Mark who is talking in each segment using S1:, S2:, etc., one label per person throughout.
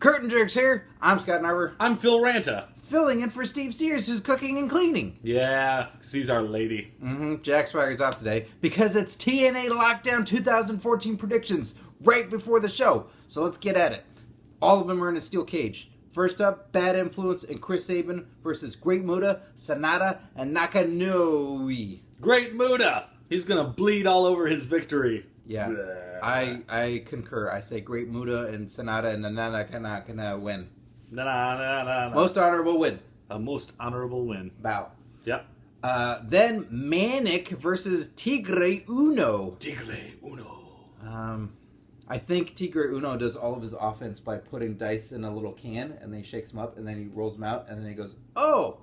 S1: Curtain Jerks here. I'm Scott Narver.
S2: I'm Phil Ranta.
S1: Filling in for Steve Sears, who's cooking and cleaning.
S2: Yeah, 'cause he's our lady.
S1: Jack Swagger's off today because it's TNA Lockdown 2014 predictions right before the show. So let's get at it. All of them are in a steel cage. First up, Bad Influence and Chris Sabin versus Great Muta, Sanada, and Nakanoe.
S2: Great Muta. He's gonna bleed all over his victory.
S1: Yeah, I concur. I say Great Muta and Sanada and Nanaka gonna win.
S2: Na.
S1: Most honorable win.
S2: A most honorable win.
S1: Bow.
S2: Yep.
S1: Then Manic versus Tigre Uno.
S2: Tigre Uno.
S1: I think Tigre Uno does all of his offense by putting dice in a little can, and then he shakes them up, and then he rolls them out, and then he goes, "Oh,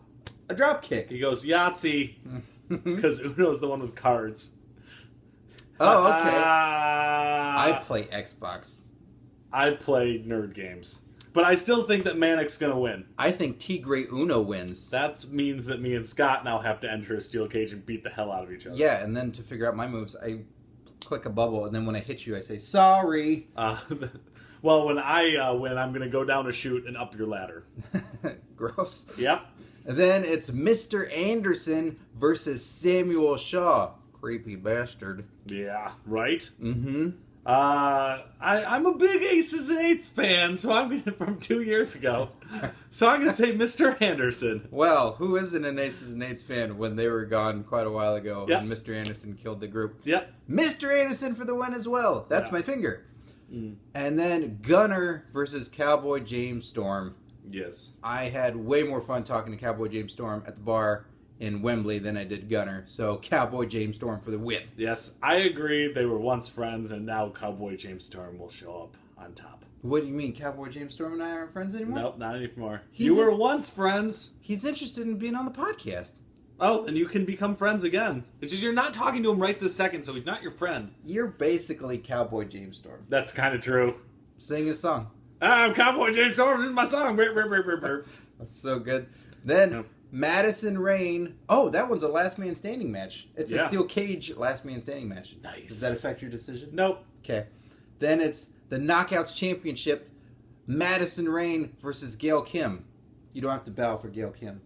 S1: a drop kick."
S2: He goes Yahtzee, because Uno's the one with cards.
S1: Oh, okay. I play Xbox.
S2: I play nerd games. But I still think that Manic's going to win.
S1: I think Tigre Uno wins.
S2: That means that me and Scott now have to enter a steel cage and beat the hell out of each other.
S1: Yeah, and then to figure out my moves, I click a bubble, and then when I hit you, I say, "Sorry."
S2: Well, when I win, I'm going to go down a chute and up your ladder.
S1: Gross.
S2: Yep.
S1: And then it's Mr. Anderson versus Samuel Shaw. Creepy bastard.
S2: Yeah, right?
S1: Mm-hmm.
S2: I'm a big Aces and Eights fan, so I'm gonna, from 2 years ago. So I'm going to say Mr. Anderson.
S1: Well, who isn't an Aces and Eights fan when they were gone quite a while ago
S2: Yep.
S1: and Mr. Anderson killed the group?
S2: Yep.
S1: Mr. Anderson for the win as well. That's
S2: Yeah.
S1: my finger. And then Gunner versus Cowboy James Storm.
S2: Yes.
S1: I had way more fun talking to Cowboy James Storm at the bar in Wembley than I did Gunner. So Cowboy James Storm for the win.
S2: Yes, I agree. They were once friends, and now Cowboy James Storm will show up on top.
S1: What do you mean, Cowboy James Storm and I aren't friends anymore?
S2: Nope, not anymore.
S1: He's
S2: You were once friends.
S1: He's interested in being on the podcast.
S2: Oh, then you can become friends again. It's just you're not talking to him right this second, so he's not your friend.
S1: You're basically Cowboy James Storm.
S2: That's kind of true.
S1: Sing his song.
S2: I'm Cowboy James Storm. This is my song.
S1: That's so good. Then
S2: Yep.
S1: Madison Rain. Oh, that one's a last man standing match. It's
S2: Yeah.
S1: a steel cage last man standing match.
S2: Nice.
S1: Does that affect your decision?
S2: Nope.
S1: Okay. Then it's the Knockouts Championship. Madison Rain versus Gail Kim. You don't have to bow for Gail Kim.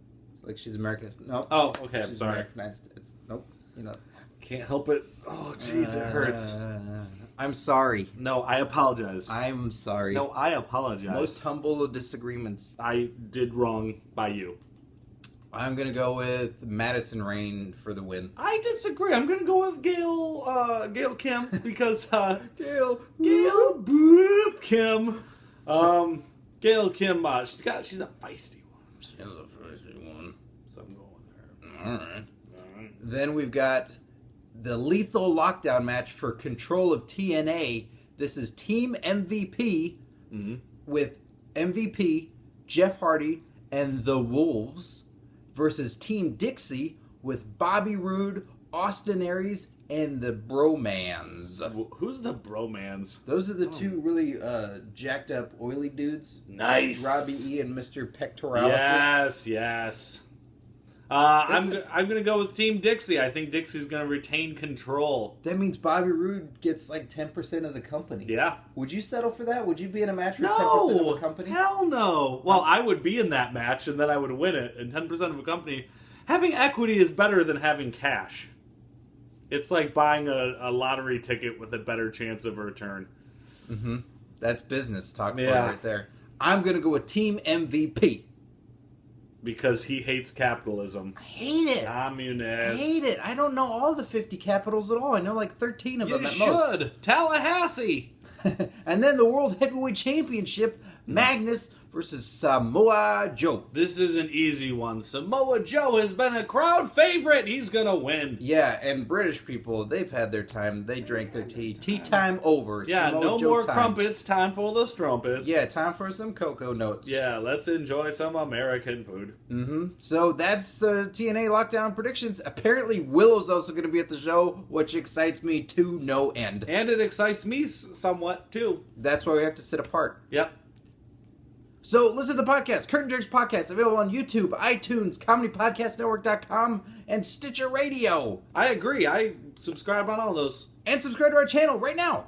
S1: Like she's Americanized. Nope.
S2: Oh, okay. I'm
S1: She's
S2: sorry.
S1: Americanized. It's nope. You know.
S2: Can't help it. Oh, jeez, it hurts.
S1: I'm sorry.
S2: No, I apologize.
S1: I'm sorry.
S2: No, I apologize.
S1: Most humble of disagreements.
S2: I did wrong by you.
S1: I'm gonna go with Madison Rain for the win.
S2: I disagree. I'm gonna go with Gail Kim because
S1: Gail
S2: Boop Kim, Gail Kim. She's a feisty one.
S1: She's a feisty one.
S2: So I'm going with her.
S1: All right. Then we've got the Lethal Lockdown match for control of TNA. This is Team MVP with MVP, Jeff Hardy, and the Wolves versus Team Dixie with Bobby Roode, Austin Aries, and the Bromans.
S2: Who's the Bromans?
S1: Those are the two really jacked up, oily dudes.
S2: Nice.
S1: Robbie E. and Mr. Pectoralis.
S2: Yes. I'm gonna go with Team Dixie. I think Dixie's gonna retain control.
S1: That means Bobby Roode gets like 10% of the company.
S2: Yeah.
S1: Would you settle for that? Would you be in a match for 10% of
S2: No.
S1: a company?
S2: Hell no. Well, I would be in that match, and then I would win it. And 10% of a company, having equity is better than having cash. It's like buying a lottery ticket with a better chance of a return.
S1: Mm-hmm. That's business talk for you
S2: Yeah.
S1: right there. I'm going to go with Team MVP.
S2: Because he hates capitalism.
S1: I hate it.
S2: Communist.
S1: I hate it. I don't know all the 50 capitals at all. I know like 13 of them
S2: You
S1: at most.
S2: should. Tallahassee.
S1: And then the World Heavyweight Championship, Magnus versus Samoa Joe.
S2: This is an easy one. Samoa Joe has been a crowd favorite. He's going to win.
S1: Yeah, and British people, they've had their time. They drank their tea. Tea time over.
S2: Yeah,
S1: Samoa
S2: no
S1: Joe
S2: more
S1: time.
S2: crumpets. Time for the strumpets.
S1: Yeah, time for some cocoa notes.
S2: Yeah, let's enjoy some American food.
S1: Mm-hmm. So that's the TNA Lockdown predictions. Apparently Willow's also going to be at the show, which excites me to no end.
S2: And it excites me somewhat, too.
S1: That's why we have to sit apart.
S2: Yep.
S1: So listen to the podcast, Curtain Jerks Podcast, available on YouTube, iTunes, ComedyPodcastNetwork.com, and Stitcher Radio.
S2: I agree. I subscribe on all those.
S1: And subscribe to our channel right now.